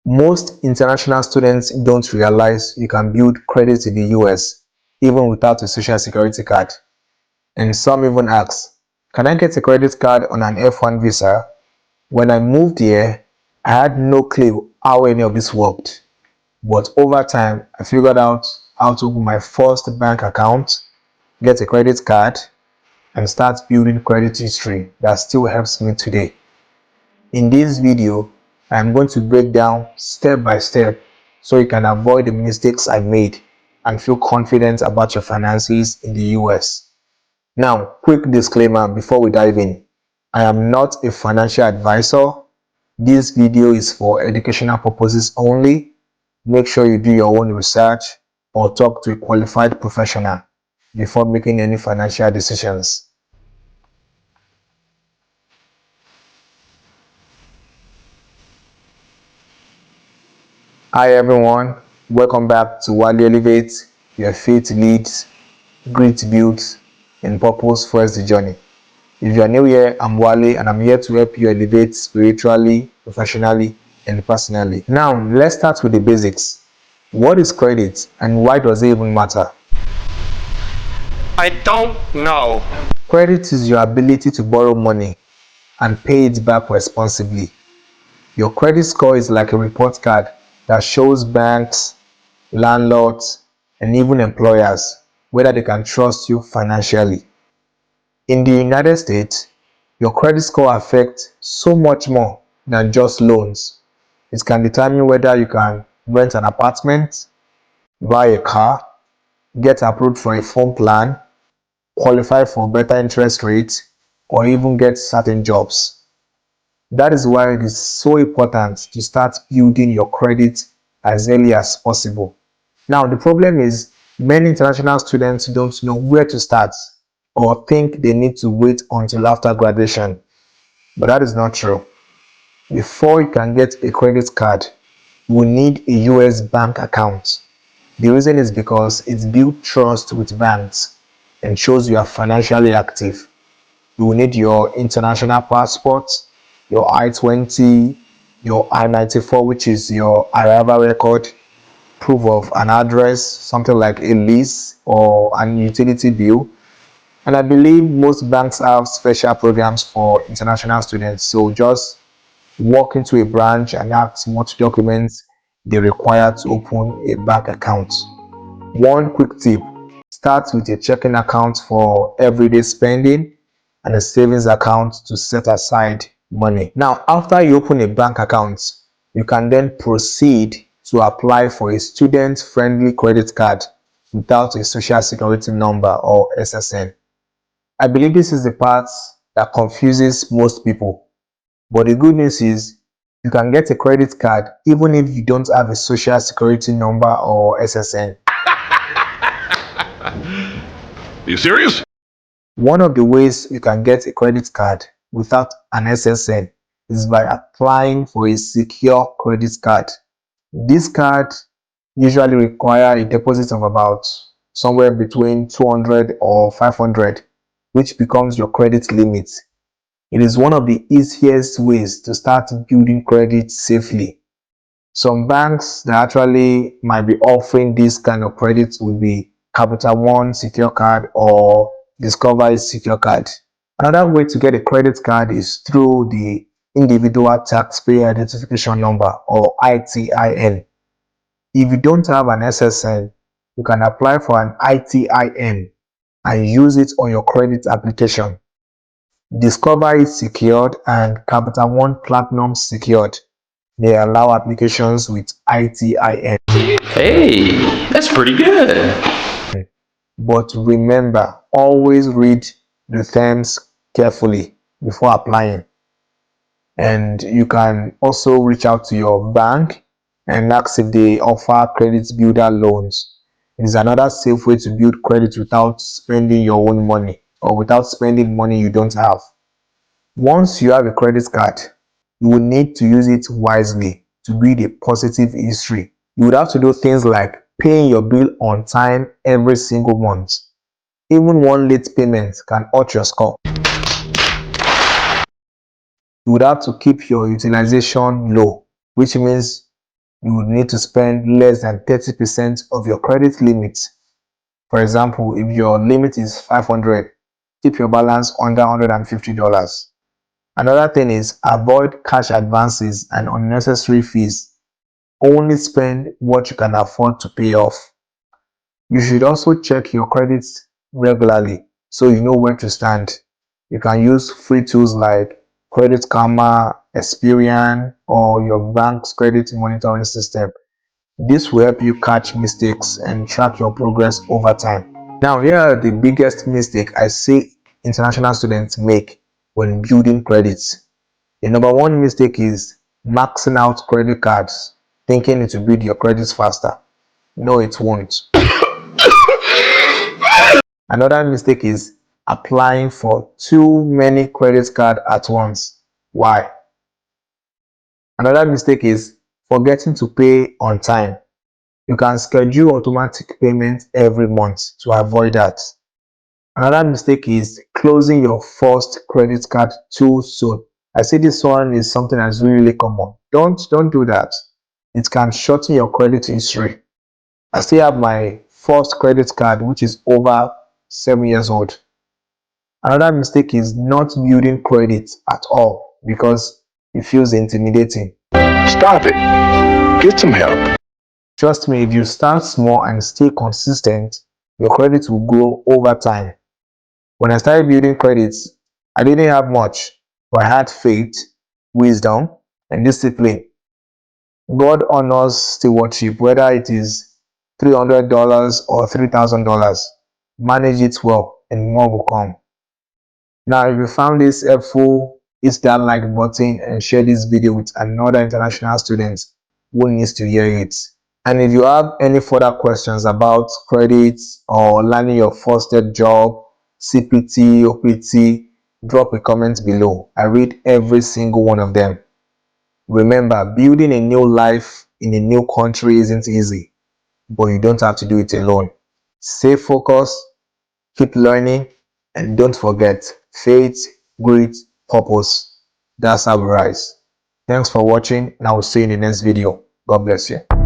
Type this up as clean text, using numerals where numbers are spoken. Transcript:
Most international students don't realize you can build credit in the US even without a social security card. And some even ask, can I get a credit card on an F-1 visa? When I moved here, I had no clue how any of this worked. But over time, I figured out how to open my first bank account, get a credit card, and start building credit history that still helps me today. In this video, I am going to break down step by step so you can avoid the mistakes I made and feel confident about your finances in the US. Now, quick disclaimer before we dive in. I am not a financial advisor. This video is for educational purposes only. Make sure you do your own research or talk to a qualified professional before making any financial decisions. Hi everyone, welcome back to Wally Elevate, your faith leads, grit builds, and purpose first the journey. If you are new here, I'm Wally and I'm here to help you elevate spiritually, professionally, and personally. Now, let's start with the basics. What is credit and why does it even matter? I don't know. Credit is your ability to borrow money and pay it back responsibly. Your credit score is like a report card that shows banks, landlords, and even employers whether they can trust you financially. In the United States, your credit score affects so much more than just loans. It can determine whether you can rent an apartment, buy a car, get approved for a phone plan, qualify for better interest rates, or even get certain jobs. That is why it is so important to start building your credit as early as possible. Now, the problem is many international students don't know where to start or think they need to wait until after graduation. But that is not true. Before you can get a credit card, you will need a US bank account. The reason is because it builds trust with banks and shows you are financially active. You will need your international passport, your I-20, your I-94, which is your arrival record, proof of an address, something like a lease or an utility bill. And I believe most banks have special programs for international students. So just walk into a branch and ask what documents they require to open a bank account. One quick tip, start with a checking account for everyday spending and a savings account to set aside money. Now, after you open a bank account, you can then proceed to apply for a student-friendly credit card without a social security number or SSN. I believe this is the part that confuses most people. But the good news is you can get a credit card even if you don't have a social security number or SSN. Are you serious? One of the ways you can get a credit card without an SSN is by applying for a secure credit card. This card usually requires a deposit of about somewhere between 200 or 500, which becomes your credit limit. It is one of the easiest ways to start building credit safely. Some banks that actually might be offering this kind of credit will be Capital One Secure Card or Discover Secure Card. Another way to get a credit card is through the Individual Taxpayer Identification Number or ITIN. If you don't have an SSN, you can apply for an ITIN and use it on your credit application. Discover is secured and Capital One Platinum secured. They allow applications with ITIN. Hey, that's pretty good. But remember, always read the terms carefully before applying. And you can also reach out to your bank and ask if they offer credit builder loans. It is another safe way to build credit without spending your own money or without spending money you don't have. Once you have a credit card, you will need to use it wisely to build a positive history. You would have to do things like paying your bill on time every single month. Even one late payment can hurt your score. You would have to keep your utilization low, which means you would need to spend less than 30% of your credit limit. For example, if your limit is 500, keep your balance under $150. Another thing is avoid cash advances and unnecessary fees. Only spend what you can afford to pay off. You should also check your credits regularly so you know where to stand. You can use free tools like Credit Karma, Experian, or your bank's credit monitoring system. This will help you catch mistakes and track your progress over time. Now, here are the biggest mistake I see international students make when building credits. The number one mistake is maxing out credit cards, thinking it will build your credits faster. No, it won't. Another mistake is applying for too many credit cards at once. Why? Another mistake is forgetting to pay on time. You can schedule automatic payments every month to avoid that. Another mistake is closing your first credit card too soon. I say this one is something that's really common. Don't do that. It can shorten your credit history. I still have my first credit card, which is over 7 years old. Another mistake is not building credit at all because it feels intimidating. Stop it. Get some help. Trust me, if you start small and stay consistent, your credit will grow over time. When I started building credits, I didn't have much, but I had faith, wisdom, and discipline. God honors stewardship, whether it is $300 or $3,000. Manage it well, and more will come. Now, if you found this helpful, hit that like button and share this video with another international student who needs to hear it. And if you have any further questions about credits or landing your first step job, CPT, OPT, drop a comment below. I read every single one of them. Remember, building a new life in a new country isn't easy, but you don't have to do it alone. Stay focused, keep learning, and don't forget, faith, grit, purpose. That's how we rise. Thanks for watching, and I will see you in the next video. God bless you.